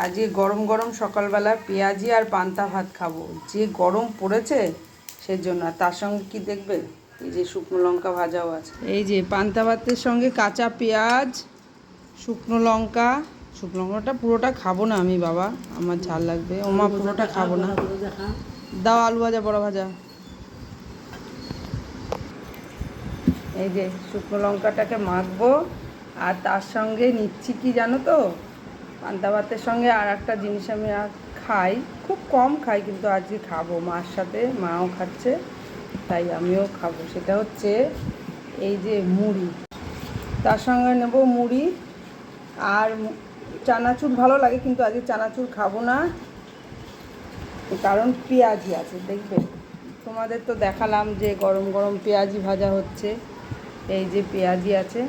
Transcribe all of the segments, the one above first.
আজকে গরম গরম সকালবেলা পেঁয়াজি আর পান্তা ভাত খাবো। যে গরম পড়েছে সেজন্য। আর তার সঙ্গে কি দেখবে, এই যে শুকনো লঙ্কা ভাজাও আছে। এই যে পান্তা ভাতের সঙ্গে কাঁচা পেঁয়াজ, শুকনো লঙ্কা। শুকনো লঙ্কাটা পুরোটা খাবো না আমি বাবা, আমার ঝাল লাগবে। ওমা পুরোটা খাবো না, দাও আলু ভাজা বড় ভাজা। এই যে শুকনো লঙ্কাটাকে মাখবো, আর তার সঙ্গে নিচ্ছি কি জানো তো, পান্তা ভাতের সঙ্গে আর একটা জিনিস আমি খাই, খুব কম খাই কিন্তু আজকে খাবো। মার সাথে, মাও খাচ্ছে তাই আমিও খাবো। সেটা হচ্ছে এই যে মুড়ি, তার সঙ্গে নেব মুড়ি আর চানাচুর। ভালো লাগে কিন্তু আজকে চানাচুর খাবো না, কারণ পেঁয়াজি আছে। দেখবে, তোমাদের তো দেখালাম যে গরম গরম পেঁয়াজি ভাজা হচ্ছে। এই যে পেঁয়াজি আছে,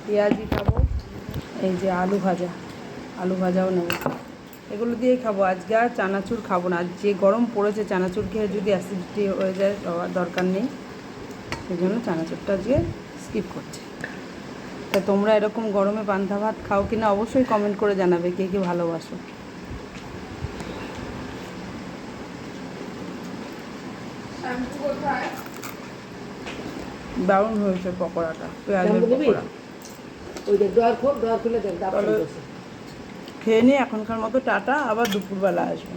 পেঁয়াজি খাবো। এই যে আলু ভাজা, আলু ভাজাও নেব। এগুলো দিয়েই খাবো আজকে। আর চানাচুর খাবো না, যে গরম পড়েছে চানাচুর খেয়ে যদি অ্যাসিডিটি হয়ে যায় সবার দরকার নেই, সেই জন্য চানাচুরটা আজকে স্কিপ করছি। তা তোমরা এরকম গরমে পান্তা ভাত খাও কিনা অবশ্যই কমেন্ট করে জানাবে, কে কে ভালোবাসো। দারুণ হয়েছে পকোড়াটা, পেঁয়াজের পকোড়া। খেয়ে নিই এখনকার মতো, টাটা, আবার দুপুরবেলা আসবো।